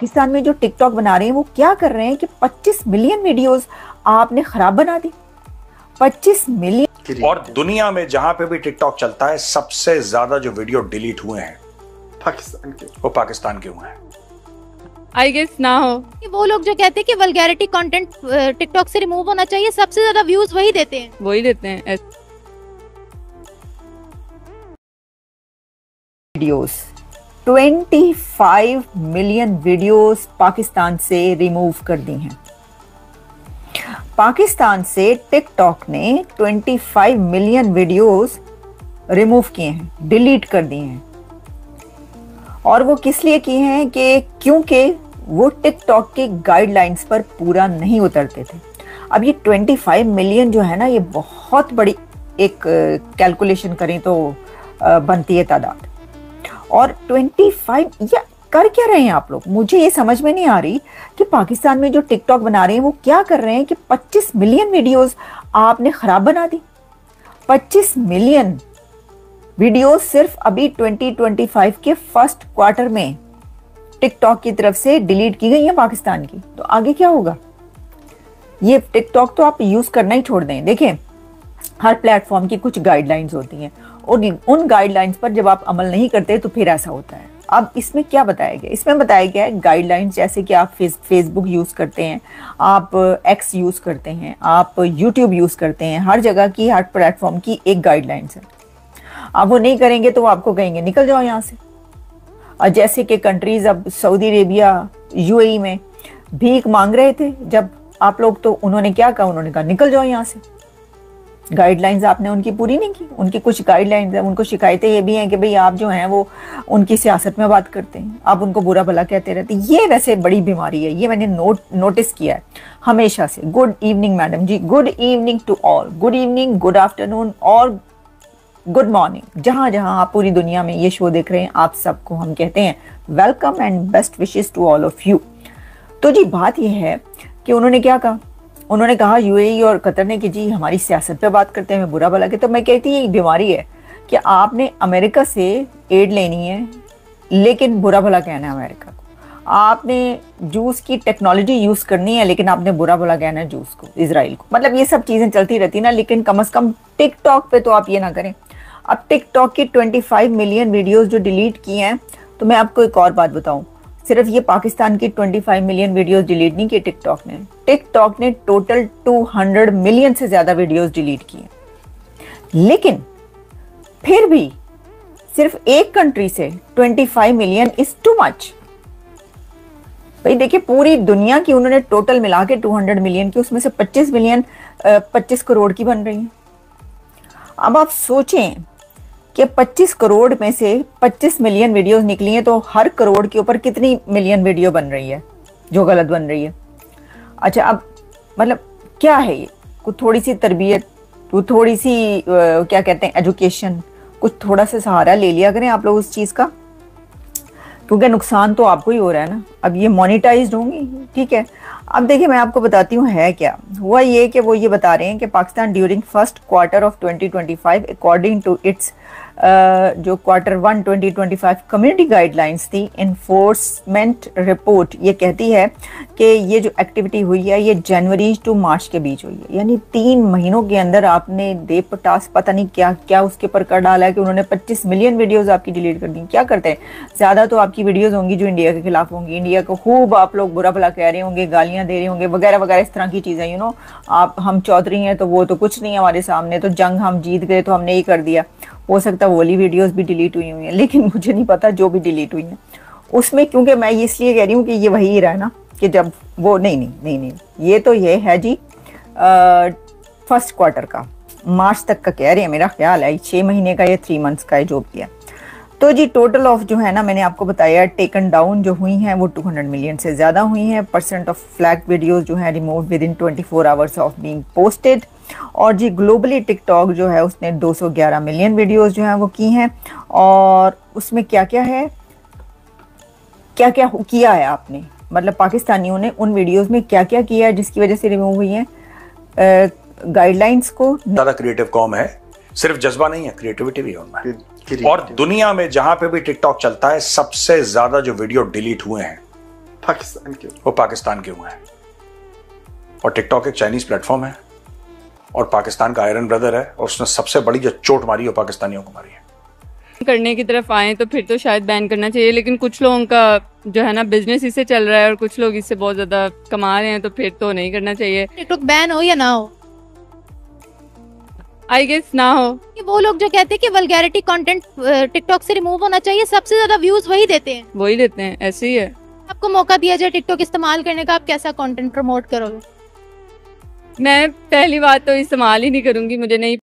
पाकिस्तान में जो टिकटॉक बना रहे हैं वो क्या कर रहे हैं कि 25 मिलियन वीडियोस आपने खराब बना दी। 25 मिलियन। और दुनिया में जहां पे भी टिकटॉक चलता है सबसे ज्यादा जो वीडियो डिलीट हुए हैं पाकिस्तान के, वो पाकिस्तान के हुए हैं। आई गेस ना हो कि वो लोग जो कहते हैं कि वल्गैरिटी कंटेंट टिकटॉक से रिमूव होना चाहिए, सबसे ज्यादा व्यूज वही देते हैं। वही देते हैं वीडियोस 25 मिलियन वीडियोस पाकिस्तान से रिमूव कर दी हैं। पाकिस्तान से टिकटॉक ने 25 मिलियन वीडियोस रिमूव किए हैं, डिलीट कर दिए हैं। और वो किस लिए किए हैं कि क्योंकि वो टिकटॉक के गाइडलाइंस पर पूरा नहीं उतरते थे। अब ये 25 मिलियन जो है ना, ये बहुत बड़ी एक कैलकुलेशन करें तो बनती है तादाद। और 25 या कर क्या रहे हैं आप लोग, मुझे ये समझ में नहीं आ रही कि पाकिस्तान में जो टिकटॉक बना रहे हैं वो क्या कर रहे हैं कि 25 मिलियन वीडियोस आपने खराब बना दी। 25 मिलियन वीडियोस सिर्फ अभी 2025 के फर्स्ट क्वार्टर में टिकटॉक की तरफ से डिलीट की गई है पाकिस्तान की। तो आगे क्या होगा? ये टिकटॉक तो आप यूज करना ही छोड़ दें। देखें, हर प्लेटफॉर्म की कुछ गाइडलाइंस होती हैं और उन गाइडलाइंस पर जब आप अमल नहीं करते तो फिर ऐसा होता है। अब इसमें क्या बताया गया? इसमें बताया गया है गाइडलाइंस, जैसे कि आप फेसबुक यूज करते हैं, आप एक्स यूज करते हैं, आप यूट्यूब यूज करते हैं, हर जगह की, हर प्लेटफॉर्म की एक गाइडलाइंस है। आप वो नहीं करेंगे तो वो आपको कहेंगे निकल जाओ यहाँ से। और जैसे कि कंट्रीज अब सऊदी अरेबिया, यूएई में भीख मांग रहे थे जब आप लोग, तो उन्होंने क्या कहा? उन्होंने कहा निकल जाओ यहाँ से। गाइडलाइंस आपने उनकी पूरी नहीं की। उनकी कुछ गाइडलाइंस है, उनको शिकायतें ये भी हैं कि भाई आप जो हैं वो उनकी सियासत में बात करते हैं, आप उनको बुरा भला कहते रहते हैं। ये वैसे बड़ी बीमारी है, ये मैंने नोटिस किया है हमेशा से। Good evening madam ji, good evening to all, good evening, good afternoon और गुड मॉर्निंग। जहां जहां आप पूरी दुनिया में ये शो देख रहे हैं, आप सबको हम कहते हैं welcome and best wishes to all of you. तो जी बात यह है कि उन्होंने क्या कहा? उन्होंने कहा यूएई और कतर ने कि जी हमारी सियासत पे बात करते हैं, बुरा भला के। तो मैं कहती ये बीमारी है कि आपने अमेरिका से एड लेनी है लेकिन बुरा भला कहना है अमेरिका को। आपने जूस की टेक्नोलॉजी यूज करनी है लेकिन आपने बुरा भला कहना है जूस को, इजराइल को। मतलब ये सब चीजें चलती रहती ना, लेकिन कम से कम टिकटॉक पे तो आप ये ना करें। अब टिकटॉक की 25 मिलियन वीडियोस जो डिलीट की हैं, तो मैं आपको एक और बात बताऊं, सिर्फ ये पाकिस्तान की 25 मिलियन वीडियोस डिलीट नहीं की टिकटॉक ने टोटल 200 मिलियन से ज्यादा वीडियोस डिलीट की हैं। लेकिन फिर भी सिर्फ एक कंट्री से 25 मिलियन इज टू मच। भाई देखिए, पूरी दुनिया की उन्होंने टोटल मिला के 200 मिलियन की, उसमें से 25 मिलियन 25 करोड़ की बन रही है। अब आप सोचें कि 25 करोड़ में से 25 मिलियन वीडियोस निकली हैं, तो हर करोड़ के ऊपर कितनी मिलियन वीडियो बन रही है जो गलत बन रही है। अच्छा, अब मतलब क्या है ये? कुछ थोड़ी सी तरबियत, थोड़ी सी क्या कहते हैं एजुकेशन, कुछ थोड़ा सा सहारा ले लिया करें आप लोग उस चीज़ का, क्योंकि नुकसान तो आपको ही हो रहा है ना। अब ये मोनेटाइज्ड होंगी, ठीक है। अब देखिए मैं आपको बताती हूँ है क्या हुआ। ये कि वो ये बता रहे हैं कि Pakistan during first quarter of 2025 according to its जो Q1 2025 कम्युनिटी गाइडलाइंस थी, इन्फोर्समेंट रिपोर्ट ये कहती है कि ये जो एक्टिविटी हुई है ये जनवरी टू मार्च के बीच हुई है। यानी 3 महीनों के अंदर आपने देवपटास पता नहीं क्या क्या उसके ऊपर कर डाला है कि उन्होंने 25 मिलियन वीडियोस आपकी डिलीट कर दी। क्या करते हैं? ज़्यादा तो आपकी वीडियोस होंगी जो इंडिया के खिलाफ होंगी, इंडिया को खूब आप लोग बुरा भला कह रहे होंगे, गालियाँ दे रहे होंगे वगैरह वगैरह, इस तरह की चीज़ें। यू नो, आप हम चौधरी हैं तो वो तो कुछ नहीं हमारे सामने, तो जंग हम जीत गए तो हमने ये कर दिया। हो सकता है वो वाली वीडियोस भी डिलीट हुई हैं, लेकिन मुझे नहीं पता जो भी डिलीट हुई हैं उसमें, क्योंकि मैं इसलिए कह रही हूँ कि ये वही रहा ना कि जब वो नहीं ये तो ये है जी फर्स्ट क्वार्टर का, मार्च तक का कह रहे हैं, मेरा ख्याल है 6 महीने का या 3 मंथ्स का है जो भी है। तो जी टोटल ऑफ जो है ना, मैंने आपको बताया टेकन डाउन जो हुई हैं वो 200 मिलियन से ज़्यादा हुई हैं। परसेंट ऑफ फ्लैग वीडियोस जो है remove with in 24 hours of being posted. और जी ग्लोबली टिकटॉक जो है उसने 211 मिलियन वीडियोस जो हैं वो की हैं। और उसमें क्या क्या है, क्या क्या किया है आपने, मतलब पाकिस्तानियों ने उन वीडियोस में क्या क्या किया है जिसकी वजह से रिमूव हुई है गाइडलाइंस को। ज़्यादा क्रिएटिव कॉम है, सिर्फ जज्बा नहीं है, क्रिएटिविटी भी है उनमें। और दुनिया में जहां पे भी टिकटॉक चलता है सबसे ज्यादा जो वीडियो डिलीट हुए हैं पाकिस्तान क्यों? वो पाकिस्तान क्यों है? और टिकटॉक एक चाइनीज प्लेटफॉर्म है और पाकिस्तान का आयरन ब्रदर है और उसने सबसे बड़ी जो चोट मारी है पाकिस्तानियों को मारी है। करने की तरफ आए तो फिर तो शायद बैन करना चाहिए, लेकिन कुछ लोगों का जो है ना बिजनेस इससे चल रहा है और कुछ लोग इससे बहुत ज्यादा कमा रहे हैं, तो फिर तो नहीं करना चाहिए। टिकटॉक बैन हो या ना हो, आई गेस ना हो। कि वो लोग जो कहते हैं कि वल्गैरिटी कंटेंट टिकटॉक से रिमूव होना चाहिए, सबसे ज्यादा व्यूज वही देते हैं। वही देते हैं, ऐसे ही है। आपको मौका दिया जाए टिकटॉक इस्तेमाल करने का, आप कैसा कंटेंट प्रमोट करोगे? मैं पहली बात तो इस्तेमाल ही नहीं करूंगी, मुझे नहीं